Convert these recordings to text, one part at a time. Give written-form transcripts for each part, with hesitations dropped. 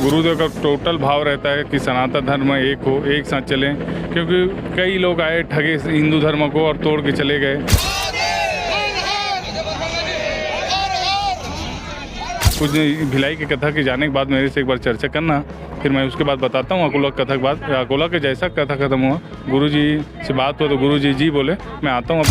गुरुदेव का टोटल भाव रहता है कि सनातन धर्म एक हो, एक साथ चलें, क्योंकि कई लोग आए ठगे हिंदू धर्म को और तोड़ के चले गए। कुछ भिलाई की कथा के जाने के बाद मेरे से एक बार चर्चा करना, फिर मैं उसके बाद बताता हूँ अकोला कथा के बाद। अकोला के जैसा कथा खत्म हुआ, गुरुजी से बात हुआ तो गुरुजी जी बोले मैं आता हूँ।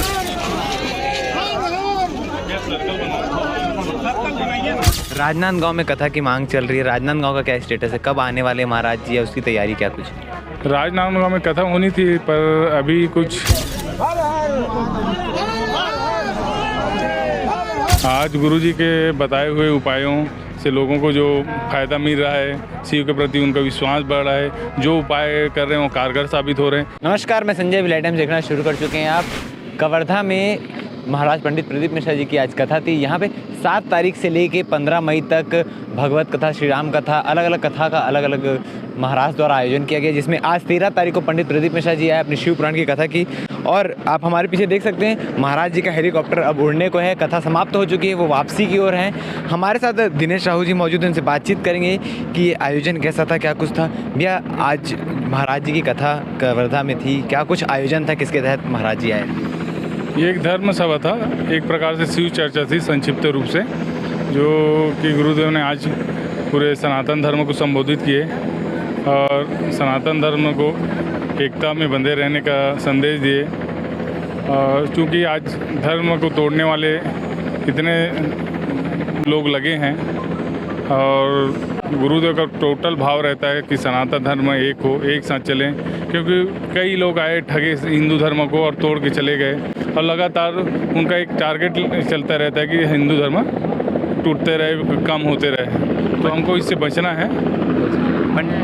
राजनांदगांव में कथा की मांग चल रही है, राजनांदगांव का क्या स्टेटस है, कब आने वाले महाराज जी या उसकी तैयारी क्या कुछ? राजनांदगांव में कथा होनी थी पर अभी कुछ आज गुरुजी के बताए हुए उपायों से लोगों को जो फ़ायदा मिल रहा है, शिव के प्रति उनका विश्वास बढ़ रहा है, जो उपाय कर रहे हैं वो कारगर साबित हो रहे हैं। नमस्कार, मैं संजय विलाई टाइम्स देखना शुरू कर चुके हैं आप। कवर्धा में महाराज पंडित प्रदीप मिश्रा जी की आज कथा थी। यहाँ पे 7 तारीख से लेके 15 मई तक भगवत कथा, श्री राम कथा, अलग अलग कथा का अलग अलग महाराज द्वारा आयोजन किया गया, जिसमें आज 13 तारीख को पंडित प्रदीप मिश्रा जी आए, अपनी शिव पुराण की कथा की। और आप हमारे पीछे देख सकते हैं महाराज जी का हेलीकॉप्टर अब उड़ने को है, कथा समाप्त हो चुकी है, वो वापसी की ओर है। हमारे साथ दिनेश राहू जी मौजूद हैं, उनसे बातचीत करेंगे कि आयोजन कैसा था, क्या कुछ था। भैया, आज महाराज जी की कथा कवर्धा में थी, क्या कुछ आयोजन था, किसके तहत महाराज जी आए? ये एक धर्म सभा था, एक प्रकार से शिव चर्चा थी संक्षिप्त रूप से, जो कि गुरुदेव ने आज पूरे सनातन धर्म को संबोधित किए और सनातन धर्म को एकता में बंधे रहने का संदेश दिए। और चूँकि आज धर्म को तोड़ने वाले इतने लोग लगे हैं और गुरुदेव का टोटल भाव रहता है कि सनातन धर्म एक हो, एक साथ चलें, क्योंकि कई लोग आए ठगे हिंदू धर्म को और तोड़ के चले गए और लगातार उनका एक टारगेट चलता रहता है कि हिंदू धर्म टूटते रहे, कम होते रहे, तो हमको इससे बचना है।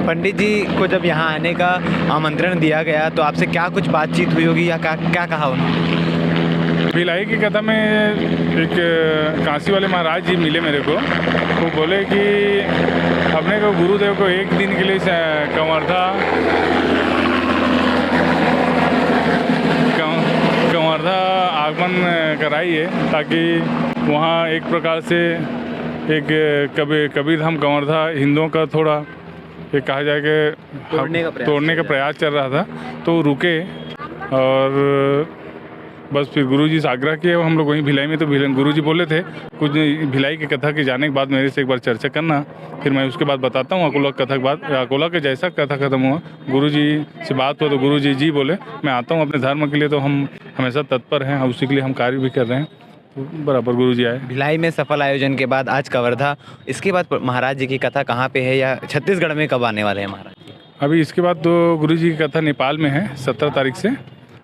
पंडित जी को जब यहाँ आने का आमंत्रण दिया गया तो आपसे क्या कुछ बातचीत हुई होगी या क्या कहा उन्होंने? भिलाई की कथा में एक काशी वाले महाराज जी मिले मेरे को, वो बोले कि अपने को गुरुदेव को एक दिन के लिए कवर्धा आगमन कराइए, ताकि वहाँ एक प्रकार से एक कबीर धाम कवर्धा हिंदुओं का थोड़ा एक कहा जाए कि तोड़ने का प्रयास चल रहा था, तो रुके और बस फिर गुरुजी से आग्रह किया। हम लोग वहीं भिलाई में, तो गुरुजी बोले थे कुछ भिलाई की कथा के जाने के बाद मेरे से एक बार चर्चा करना, फिर मैं उसके बाद बताता हूँ अकोला कथा के बाद। अकोला के जैसा कथा खत्म हुआ, गुरुजी से बात हुआ तो गुरुजी जी बोले मैं आता हूँ। अपने धर्म के लिए तो हम हमेशा तत्पर हैं और उसी के लिए हम कार्य भी कर रहे हैं, तो बराबर गुरुजी आए। भिलाई में सफल आयोजन के बाद आज कवर्धा, इसके बाद महाराज जी की कथा कहाँ पे है या छत्तीसगढ़ में कब आने वाले हैं महाराज? अभी इसके बाद तो गुरुजी की कथा नेपाल में है 17 तारीख से,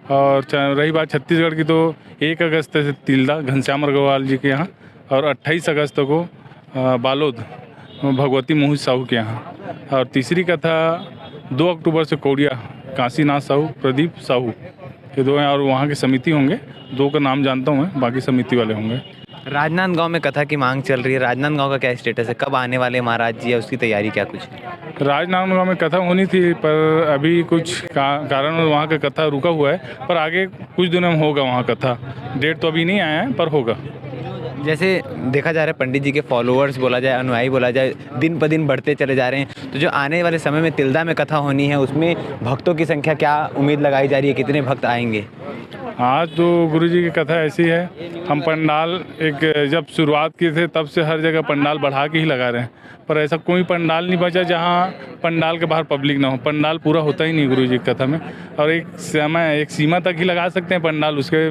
और रही बात छत्तीसगढ़ की तो 1 अगस्त से तिल्दा घनश्याम अग्रवाल जी के यहाँ, और 28 अगस्त को बालोद भगवती मोहित साहू के यहाँ, और तीसरी कथा 2 अक्टूबर से कोड़िया काशीनाथ साहू, प्रदीप साहू, ये 2 हैं। और वहाँ के समिति होंगे, 2 का नाम जानता हूँ मैं, बाकी समिति वाले होंगे। राजनांदगांव में कथा की मांग चल रही है, राजनांदगांव का क्या स्टेटस है, कब आने वाले महाराज जी या उसकी तैयारी क्या कुछ? राजनांदगांव में कथा होनी थी पर अभी कुछ कारण वहाँ का कथा रुका हुआ है, पर आगे कुछ दिनों में होगा वहाँ कथा। डेट तो अभी नहीं आया है पर होगा। जैसे देखा जा रहा है पंडित जी के फॉलोअर्स बोला जाए, अनुयायी बोला जाए, दिन पर दिन बढ़ते चले जा रहे हैं, तो जो आने वाले समय में तिल्दा में कथा होनी है उसमें भक्तों की संख्या क्या उम्मीद लगाई जा रही है, कितने भक्त आएंगे? आज तो गुरुजी की कथा ऐसी है, हम पंडाल एक जब शुरुआत किए थे तब से हर जगह पंडाल बढ़ा के ही लगा रहे हैं, पर ऐसा कोई पंडाल नहीं बचा जहाँ पंडाल के बाहर पब्लिक ना हो। पंडाल पूरा होता ही नहीं गुरुजी की कथा में, और एक समय एक सीमा तक ही लगा सकते हैं पंडाल, उसके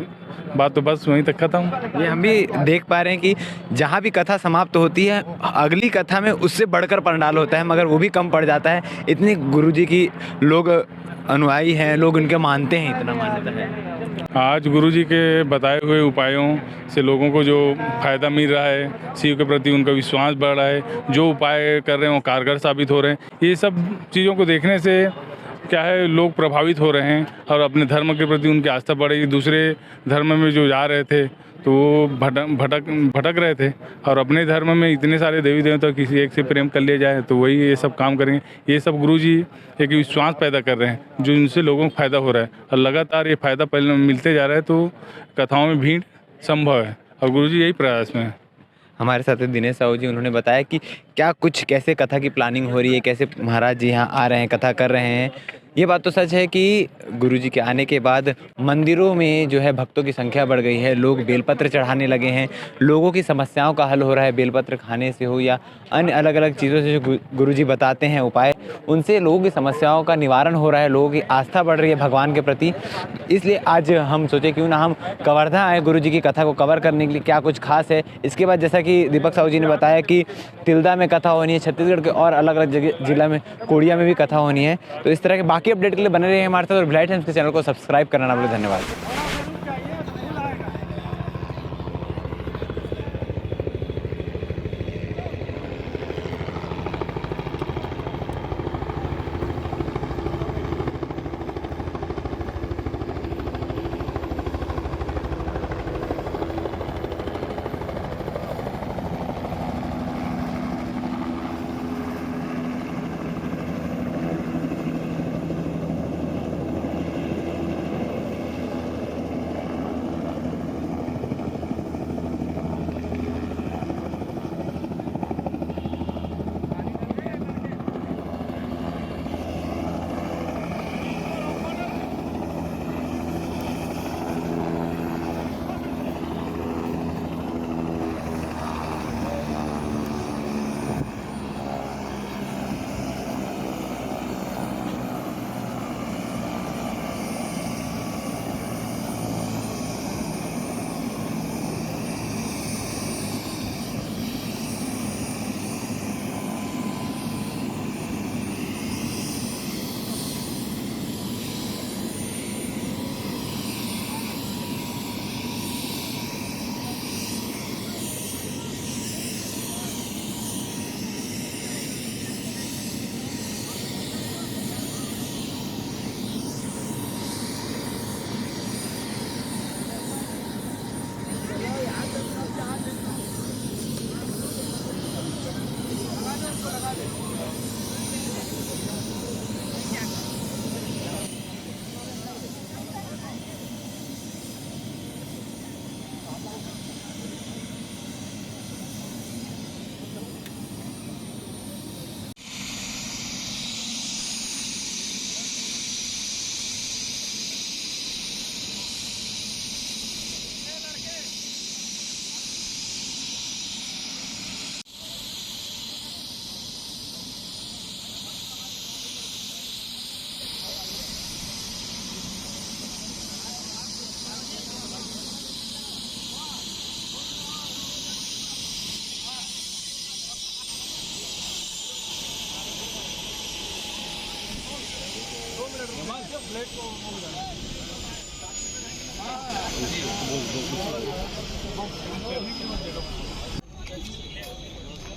बाद तो बस वहीं तक खत्म। ये हम भी देख पा रहे हैं कि जहाँ भी कथा समाप्त होती है अगली कथा में उससे बढ़कर पंडाल होता है, मगर वो भी कम पड़ जाता है। इतनी गुरुजी की लोग अनुयायी हैं, लोग उनके मानते हैं, इतना मान्यता है। आज गुरुजी के बताए हुए उपायों से लोगों को जो फ़ायदा मिल रहा है, शिव के प्रति उनका विश्वास बढ़ रहा है, जो उपाय कर रहे हैं वो कारगर साबित हो रहे हैं। ये सब चीज़ों को देखने से क्या है, लोग प्रभावित हो रहे हैं और अपने धर्म के प्रति उनकी आस्था बढ़ेगी। दूसरे धर्म में जो जा रहे थे तो वो भटक रहे थे, और अपने धर्म में इतने सारे देवी देवता किसी एक से प्रेम कर लिया जाए तो वही ये सब काम करेंगे। ये सब गुरुजी एक विश्वास पैदा कर रहे हैं जो इनसे लोगों को फ़ायदा हो रहा है, और लगातार ये फ़ायदा पहले मिलते जा रहा है, तो कथाओं में भीड़ संभव है और गुरुजी यही प्रयास में है। हमारे साथ हैं दिनेश साहू जी, उन्होंने बताया कि क्या कुछ कैसे कथा की प्लानिंग हो रही है, कैसे महाराज जी यहाँ आ रहे हैं, कथा कर रहे हैं। ये बात तो सच है कि गुरुजी के आने के बाद मंदिरों में जो है भक्तों की संख्या बढ़ गई है, लोग बेलपत्र चढ़ाने लगे हैं, लोगों की समस्याओं का हल हो रहा है बेलपत्र खाने से हो या अन्य अलग अलग चीज़ों से जो गुरुजी बताते हैं उपाय, उनसे लोगों की समस्याओं का निवारण हो रहा है, लोगों की आस्था बढ़ रही है भगवान के प्रति। इसलिए आज हम सोचे क्यों ना हम कवर्धा आए गुरुजी की कथा को कवर करने के लिए, क्या कुछ खास है। इसके बाद जैसा कि दीपक साहू जी ने बताया कि तिल्दा में कथा होनी है, छत्तीसगढ़ के और अलग अलग जगह जिला में कोड़िया में भी कथा होनी है। तो इस तरह के बाकी अपडेट के लिए बने रहिए हमारे साथ और ब्लाइट टाइम्स के चैनल को सब्सक्राइब करना ना भूलें। धन्यवाद।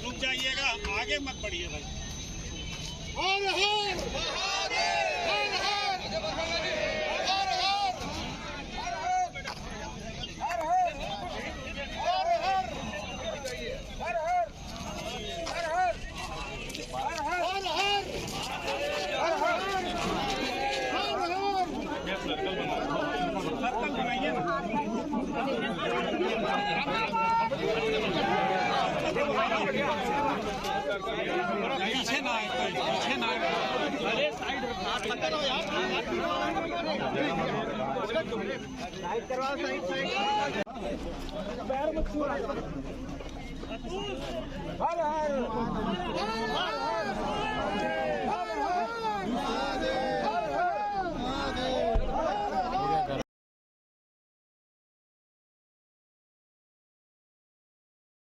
रुक जाइएगा, आगे मत बढ़िए भाई। पीछे ना आए, पीछे ना आए। अरे साइड हाथ लगा दो यार, साइड करवाओ, साइड पैर मत छू।